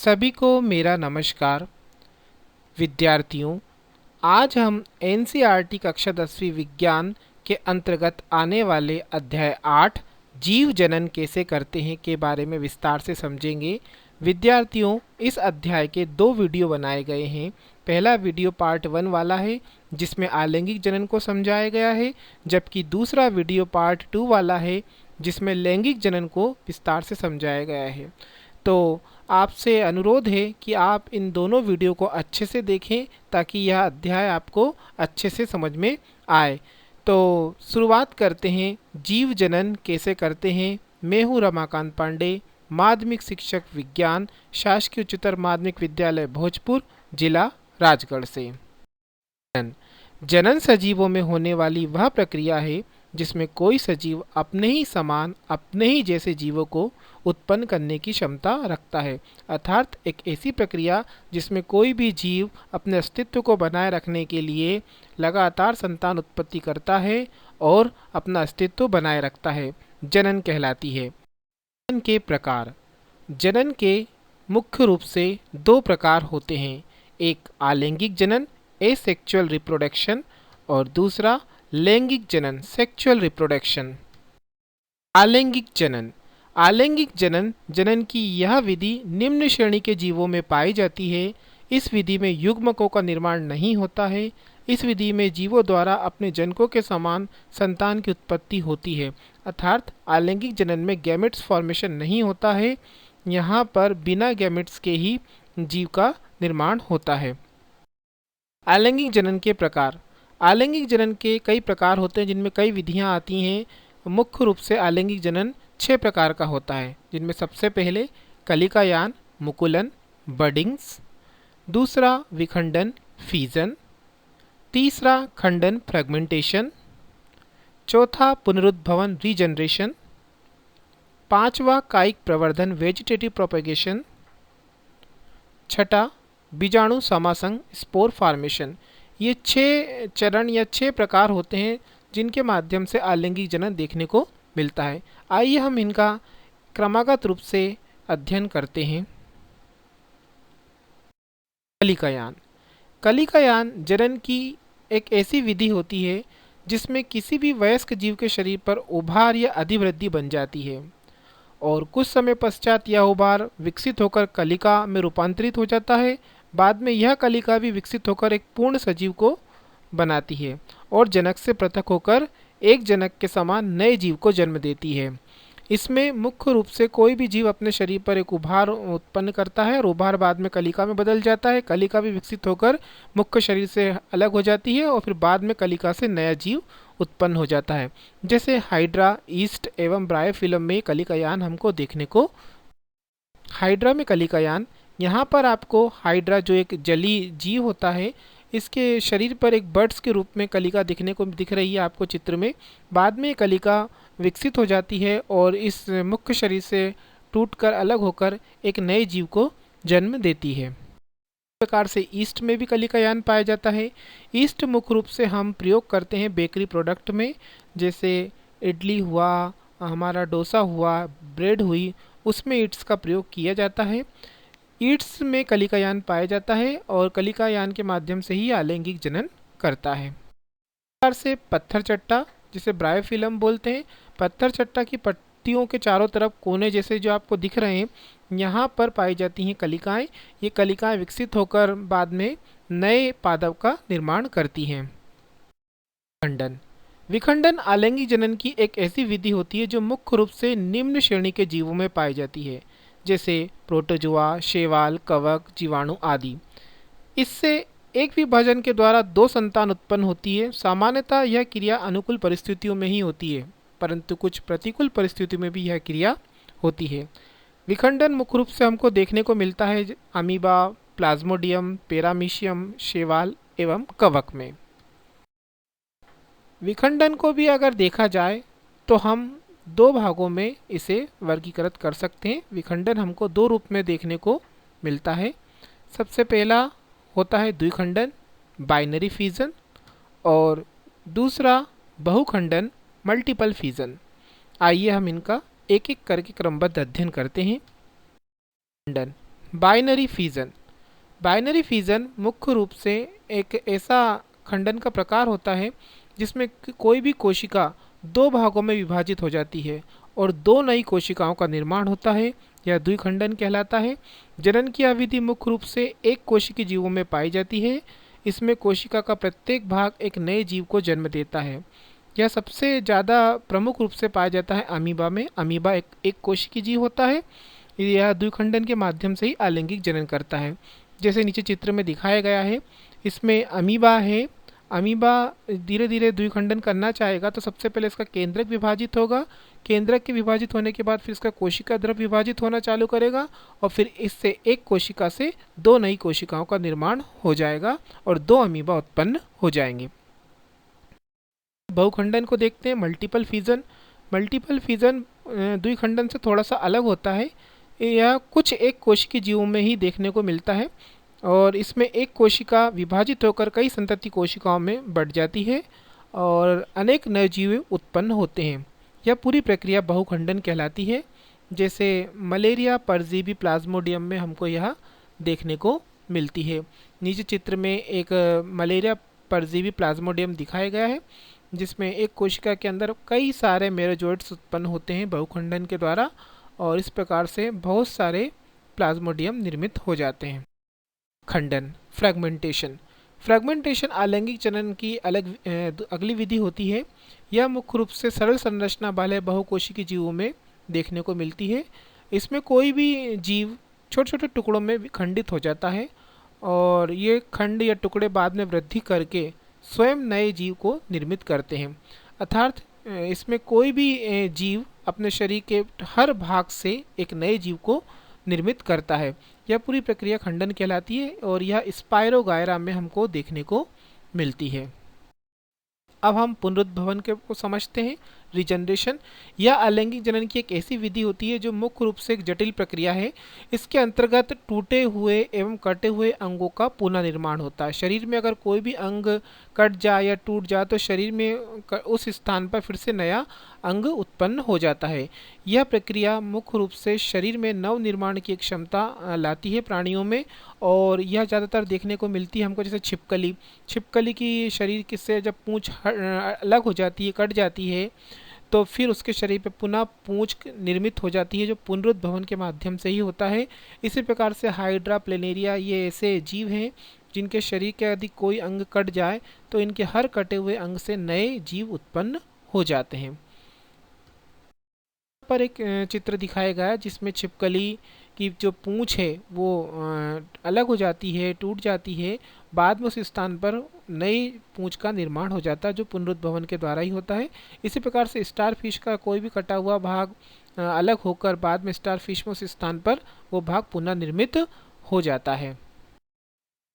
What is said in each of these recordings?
सभी को मेरा नमस्कार। विद्यार्थियों, आज हम एनसीईआरटी कक्षा 10वीं विज्ञान के अंतर्गत आने वाले अध्याय 8 जीव जनन कैसे करते हैं के बारे में विस्तार से समझेंगे। विद्यार्थियों, इस अध्याय के 2 वीडियो बनाए गए हैं। पहला वीडियो पार्ट 1 वाला है जिसमें आलैंगिक जनन को समझाया गया है, जबकि दूसरा वीडियो पार्ट 2 वाला है जिसमें लैंगिक जनन को विस्तार से समझाया गया है। तो आपसे अनुरोध है कि आप इन दोनों वीडियो को अच्छे से देखें ताकि यह अध्याय आपको अच्छे से समझ में आए। तो शुरुआत करते हैं, जीव जनन कैसे करते हैं। मैं हूँ रमाकांत पांडे, माध्यमिक शिक्षक विज्ञान, शासकीय उच्चतर माध्यमिक विद्यालय भोजपुर, जिला राजगढ़ से। जनन सजीवों में होने वाली वह प्रक्रिया है जिसमें कोई सजीव अपने ही समान, अपने ही जैसे जीवों को उत्पन्न करने की क्षमता रखता है, अर्थात एक ऐसी प्रक्रिया जिसमें कोई भी जीव अपने अस्तित्व को बनाए रखने के लिए लगातार संतान उत्पत्ति करता है और अपना अस्तित्व बनाए रखता है, जनन कहलाती है। जनन के प्रकार। जनन के मुख्य रूप से 2 प्रकार होते हैं, एक आलैंगिक जनन एसेक्सुअल रिप्रोडक्शन और दूसरा लैंगिक जनन सेक्सुअल रिप्रोडक्शन। आलैंगिक जनन। आलैंगिक जनन जनन की यह विधि निम्न श्रेणी के जीवों में पाई जाती है। इस विधि में युग्मकों का निर्माण नहीं होता है। इस विधि में जीवों द्वारा अपने जनकों के समान संतान की उत्पत्ति होती है, अर्थात आलैंगिक जनन में गैमेट्स फॉर्मेशन नहीं होता है। यहाँ पर बिना गैमेट्स के ही जीव का निर्माण होता है। आलैंगिक जनन के प्रकार। आलैंगिक जनन के कई प्रकार होते हैं जिनमें कई विधियां आती हैं। मुख्य रूप से आलैंगिक जनन 6 प्रकार का होता है, जिनमें सबसे पहले कलिकायान मुकुलन बडिंग्स, दूसरा विखंडन फीजन, तीसरा खंडन फ्रेगमेंटेशन, चौथा पुनरुद्भवन रीजनरेशन, पांचवा कायिक प्रवर्धन वेजिटेटिव प्रोपेगेशन, छठा बीजाणु समासंग स्पोर फॉर्मेशन। ये 6 चरण या 6 प्रकार होते हैं जिनके माध्यम से आलैंगिक जनन देखने को मिलता है। आइए हम इनका क्रमागत रूप से अध्ययन करते हैं। कलिकायान। कलिकायान जनन की एक ऐसी विधि होती है जिसमें किसी भी वयस्क जीव के शरीर पर उभार या अधिवृद्धि बन जाती है और कुछ समय पश्चात यह उभार विकसित होकर कलिका में रूपांतरित हो जाता है। बाद में यह कलिका भी विकसित होकर एक पूर्ण सजीव को बनाती है और जनक से पृथक होकर एक जनक के समान नए जीव को जन्म देती है। इसमें मुख्य रूप से कोई भी जीव अपने शरीर पर एक उभार उत्पन्न करता है और उभार बाद में कलिका में बदल जाता है। कलिका भी विकसित होकर मुख्य शरीर से अलग हो जाती है और फिर बाद में कलिका से नया जीव उत्पन्न हो जाता है। जैसे हाइड्रा, ईस्ट एवं ब्रायोफिलम में कलिकायान हमको देखने को। हाइड्रा में कलिकायान, यहाँ पर आपको हाइड्रा जो एक जली जीव होता है, इसके शरीर पर एक बर्ड्स के रूप में कलिका दिखने को दिख रही है आपको चित्र में। बाद में कलिका विकसित हो जाती है और इस मुख्य शरीर से टूटकर अलग होकर एक नए जीव को जन्म देती है। इस प्रकार से ईस्ट में भी कलिकायान पाया जाता है। ईस्ट मुख्य रूप से हम प्रयोग करते हैं बेकरी प्रोडक्ट में, जैसे इडली हुआ, हमारा डोसा हुआ, ब्रेड हुई, उसमें ईट्स का प्रयोग किया जाता है। ईट्स में कलिकायान पाया जाता है और कलिकायान के माध्यम से ही आलैंगिक जनन करता है। प्रकार से पत्थर चट्टा, जिसे ब्रायोफिलम बोलते हैं, पत्थर चट्टा की पट्टियों के चारों तरफ कोने जैसे जो आपको दिख रहे हैं, यहाँ पर पाई जाती हैं कलिकाएं। ये कलिकाएं विकसित होकर बाद में नए पादप का निर्माण करती हैं। विखंडन। विखंडन आलैंगिक जनन की एक ऐसी विधि होती है जो मुख्य रूप से निम्न श्रेणी के जीवों में पाई जाती है, जैसे प्रोटोजुआ, शैवाल, कवक, जीवाणु आदि। इससे एक विभाजन के द्वारा 2 संतान उत्पन्न होती है। सामान्यतः यह क्रिया अनुकूल परिस्थितियों में ही होती है, परंतु कुछ प्रतिकूल परिस्थितियों में भी यह क्रिया होती है। विखंडन मुख्य रूप से हमको देखने को मिलता है अमीबा, प्लाज्मोडियम, पैरामीशियम, शैवाल एवं कवक में। विखंडन को भी अगर देखा जाए तो हम 2 भागों में इसे वर्गीकृत कर सकते हैं। विखंडन हमको 2 रूप में देखने को मिलता है। सबसे पहला होता है द्विखंडन बाइनरी फीजन और दूसरा बहुखंडन मल्टीपल फीजन। आइए हम इनका एक एक करके क्रमबद्ध अध्ययन करते हैं। खंडन। Binary fission. बाइनरी फिजन मुख्य रूप से एक ऐसा खंडन का प्रकार होता है जिसमें कोई भी कोशिका दो भागों में विभाजित हो जाती है और दो नई कोशिकाओं का निर्माण होता है। यह द्विखंडन कहलाता है। जनन की अवधि मुख्य रूप से एक कोशिकीय जीवों में पाई जाती है। इसमें कोशिका का प्रत्येक भाग एक नए जीव को जन्म देता है। यह सबसे ज़्यादा प्रमुख रूप से पाया जाता है अमीबा में। अमीबा एक कोशिकीय जीव होता है। यह द्विखंडन के माध्यम से ही अलैंगिक जनन करता है। जैसे नीचे चित्र में दिखाया गया है, इसमें अमीबा है। अमीबा धीरे धीरे द्विखंडन करना चाहेगा तो सबसे पहले इसका केंद्रक विभाजित होगा। केंद्रक के विभाजित होने के बाद फिर इसका कोशिका द्रव विभाजित होना चालू करेगा और फिर इससे एक कोशिका से दो नई कोशिकाओं का निर्माण हो जाएगा और दो अमीबा उत्पन्न हो जाएंगे। बहुखंडन को देखते हैं, मल्टीपल फिजन। मल्टीपल फिजन द्विखंडन से थोड़ा सा अलग होता है। यह कुछ एक कोशिकीय जीवों में ही देखने को मिलता है और इसमें एक कोशिका विभाजित होकर कई संतति कोशिकाओं में बढ़ जाती है और अनेक नए जीव उत्पन्न होते हैं। यह पूरी प्रक्रिया बहुखंडन कहलाती है। जैसे मलेरिया परजीवी प्लाज्मोडियम में हमको यह देखने को मिलती है। नीचे चित्र में एक मलेरिया परजीवी प्लाज्मोडियम दिखाया गया है जिसमें एक कोशिका के अंदर कई सारे मेरोजोइट्स उत्पन्न होते हैं बहुखंडन के द्वारा और इस प्रकार से बहुत सारे प्लाज्मोडियम निर्मित हो जाते हैं। खंडन, फ्रेगमेंटेशन। फ्रेगमेंटेशन अलैंगिक जनन की अगली विधि होती है। यह मुख्य रूप से सरल संरचना वाले बहुकोशिकीय जीवों में देखने को मिलती है। इसमें कोई भी जीव छोटे छोटे टुकड़ों में खंडित हो जाता है और ये खंड या टुकड़े बाद में वृद्धि करके स्वयं नए जीव को निर्मित करते हैं। अर्थात इसमें कोई भी जीव अपने शरीर के हर भाग से एक नए जीव को निर्मित करता है। यह पूरी प्रक्रिया खंडन कहलाती है और यह स्पायरोगायरा में हमको देखने को मिलती है। अब हम पुनरुद्भवन को समझते हैं। रिजनरेशन, यह अलैंगिक जनन की एक ऐसी विधि होती है जो मुख्य रूप से एक जटिल प्रक्रिया है। इसके अंतर्गत टूटे हुए एवं कटे हुए अंगों का पुनः निर्माण होता है। शरीर में अगर कोई भी अंग कट जाए या टूट जाए तो शरीर में उस स्थान पर फिर से नया अंग उत्पन्न हो जाता है। यह प्रक्रिया मुख्य रूप से शरीर में नव निर्माण की एक क्षमता लाती है प्राणियों में और यह ज़्यादातर देखने को मिलती है हमको। जैसे छिपकली, छिपकली की शरीर किससे जब पूँछ अलग हो जाती है, कट जाती है, तो फिर उसके शरीर पे पुनः पूंछ निर्मित हो जाती है जो पुनरुद्भवन के माध्यम से ही होता है। इसी प्रकार से हाइड्रा, प्लेनेरिया ये ऐसे जीव हैं जिनके शरीर के यदि कोई अंग कट जाए तो इनके हर कटे हुए अंग से नए जीव उत्पन्न हो जाते हैं। पर एक चित्र दिखाया गया है जिसमें छिपकली की जो पूंछ है वो अलग हो जाती है, टूट जाती है। बाद में उस स्थान पर नई पूंछ का निर्माण हो जाता है जो पुनरुद्भवन के द्वारा ही होता है। इसी प्रकार से स्टार फिश का कोई भी कटा हुआ भाग अलग होकर बाद में स्टार फिश में उस स्थान पर वो भाग पुनः निर्मित हो जाता है।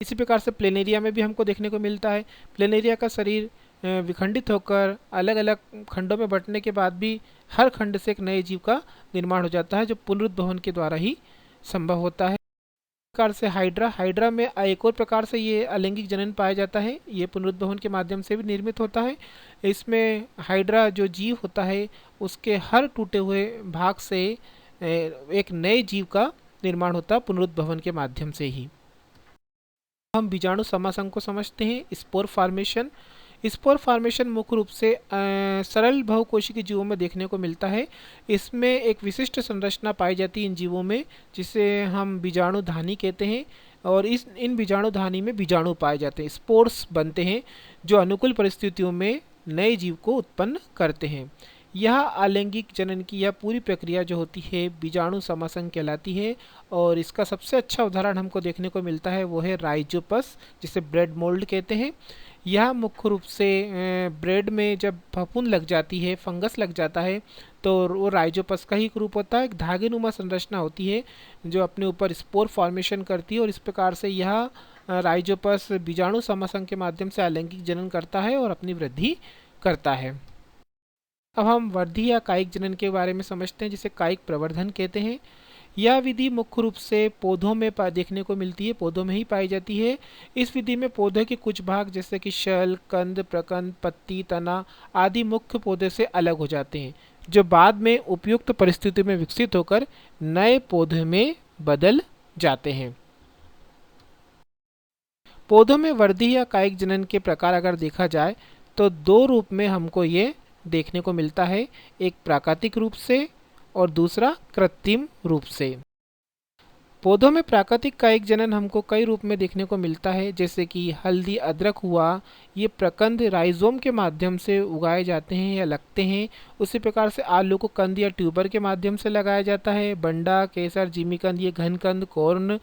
इसी प्रकार से प्लेनेरिया में भी हमको देखने को मिलता है। प्लेनेरिया का शरीर विखंडित होकर अलग अलग खंडों में बंटने के बाद भी हर खंड से एक नए जीव का निर्माण हो जाता है जो पुनरुद्भवन के द्वारा ही संभव होता है। प्रकार से हाइड्रा, हाइड्रा में एक और प्रकार से ये अलैंगिक जनन पाया जाता है। ये पुनरुद्भवन के माध्यम से भी निर्मित होता है। इसमें हाइड्रा जो जीव होता है उसके हर टूटे हुए भाग से एक नए जीव का निर्माण होता है पुनरुद्भवन के माध्यम से ही। हम बीजाणु समासंग को समझते हैं। स्पोर फॉर्मेशन, स्पोर फॉर्मेशन मुख्य रूप से सरल बहुकोशिकीय जीवों में देखने को मिलता है। इसमें एक विशिष्ट संरचना पाई जाती है इन जीवों में जिसे हम बीजाणुधानी कहते हैं और इन बीजाणुधानी में बीजाणु पाए जाते हैं, स्पोर्स बनते हैं जो अनुकूल परिस्थितियों में नए जीव को उत्पन्न करते हैं। यह अलैंगिक जनन की यह पूरी प्रक्रिया जो होती है बीजाणु समासंग कहलाती है और इसका सबसे अच्छा उदाहरण हमको देखने को मिलता है वो है राइजोपस, जिसे ब्रेड मोल्ड कहते हैं। यह मुख्य रूप से ब्रेड में जब फफूंद लग जाती है, फंगस लग जाता है तो वो राइजोपस का ही एक रूप होता है। एक धागेनुमा संरचना होती है जो अपने ऊपर स्पोर फॉर्मेशन करती है और इस प्रकार से यह राइजोपस बीजाणु समासंग के माध्यम से अलैंगिक जनन करता है और अपनी वृद्धि करता है। अब हम वृद्धि या कायिक जनन के बारे में समझते हैं जिसे कायिक प्रवर्धन कहते हैं। यह विधि मुख्य रूप से पौधों में देखने को मिलती है, पौधों में ही पाई जाती है। इस विधि में पौधे के कुछ भाग जैसे कि शल, कंद, प्रकंद, पत्ती, तना आदि मुख्य पौधे से अलग हो जाते हैं जो बाद में उपयुक्त परिस्थिति में विकसित होकर नए पौधे में बदल जाते हैं। पौधों में वृद्धि या कायिक जनन के प्रकार अगर देखा जाए तो दो रूप में हमको ये देखने को मिलता है, एक प्राकृतिक रूप से और दूसरा कृत्रिम रूप से। पौधों में प्राकृतिक कायिक जनन हमको कई रूप में देखने को मिलता है, जैसे कि हल्दी, अदरक हुआ, ये प्रकंद राइजोम के माध्यम से उगाए जाते हैं या लगते हैं। उसी प्रकार से आलू को कंद या ट्यूबर के माध्यम से लगाया जाता है। बंडा, केसर, जिमीकंद ये घन कंद कॉर्न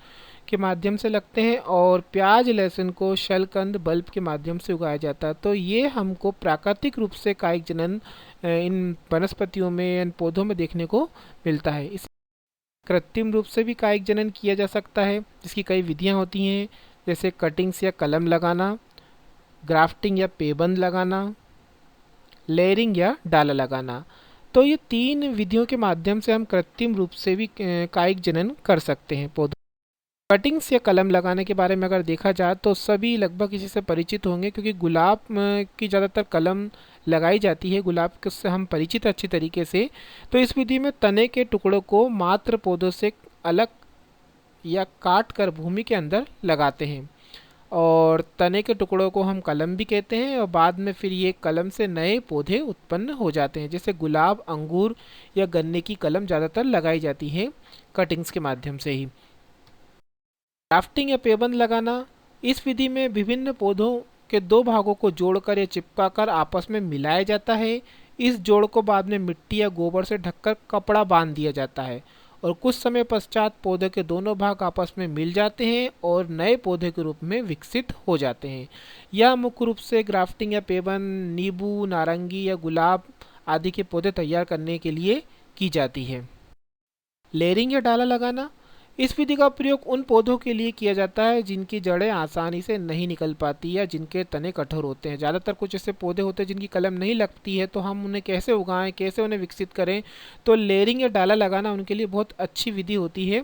के माध्यम से लगते हैं, और प्याज, लहसुन को शलकंद बल्ब के माध्यम से उगाया जाता है। तो ये हमको प्राकृतिक रूप से कायिक जनन इन वनस्पतियों में, इन पौधों में देखने को मिलता है। इस कृत्रिम रूप से भी कायिक जनन किया जा सकता है, जिसकी कई विधियां होती हैं, जैसे कटिंग्स या कलम लगाना, ग्राफ्टिंग या पेबंद लगाना, लेयरिंग या डाला लगाना। तो ये तीन विधियों के माध्यम से हम कृत्रिम रूप से भी कायिक जनन कर सकते हैं पौधों। कटिंग्स या कलम लगाने के बारे में अगर देखा जाए तो सभी लगभग इसी से परिचित होंगे, क्योंकि गुलाब की ज़्यादातर कलम लगाई जाती है। गुलाब से हम परिचित अच्छी तरीके से। तो इस विधि में तने के टुकड़ों को मात्र पौधों से अलग या काट कर भूमि के अंदर लगाते हैं, और तने के टुकड़ों को हम कलम भी कहते हैं, और बाद में फिर ये कलम से नए पौधे उत्पन्न हो जाते हैं। जैसे गुलाब, अंगूर या गन्ने की कलम ज़्यादातर लगाई जाती है कटिंग्स के माध्यम से ही। ग्राफ्टिंग या पेबंद लगाना, इस विधि में विभिन्न पौधों के दो भागों को जोड़कर या चिपकाकर आपस में मिलाया जाता है। इस जोड़ को बाद में मिट्टी या गोबर से ढककर कपड़ा बांध दिया जाता है, और कुछ समय पश्चात पौधे के दोनों भाग आपस में मिल जाते हैं और नए पौधे के रूप में विकसित हो जाते हैं। यह मुख्य रूप से ग्राफ्टिंग या पेबंद नींबू, नारंगी या गुलाब आदि के पौधे तैयार करने के लिए की जाती है। लेयरिंग या डाला लगाना, इस विधि का प्रयोग उन पौधों के लिए किया जाता है जिनकी जड़ें आसानी से नहीं निकल पाती या जिनके तने कठोर होते हैं। ज़्यादातर कुछ ऐसे पौधे होते हैं जिनकी कलम नहीं लगती है, तो हम उन्हें कैसे उगाएं, कैसे उन्हें विकसित करें, तो लेयरिंग या डाला लगाना उनके लिए बहुत अच्छी विधि होती है।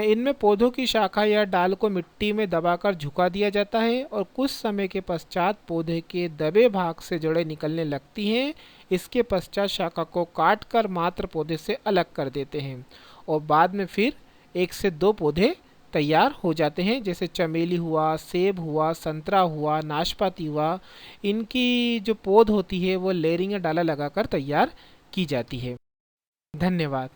इनमें पौधों की शाखा या डाल को मिट्टी में दबाकर झुका दिया जाता है, और कुछ समय के पश्चात पौधे के दबे भाग से जड़ें निकलने लगती हैं। इसके पश्चात शाखा को काट कर मात्र पौधे से अलग कर देते हैं, और बाद में फिर एक से दो पौधे तैयार हो जाते हैं, जैसे चमेली हुआ, सेब हुआ, संतरा हुआ, नाशपाती हुआ। इनकी जो पौध होती है वो लेयरिंग या डाला लगाकर तैयार की जाती है। धन्यवाद।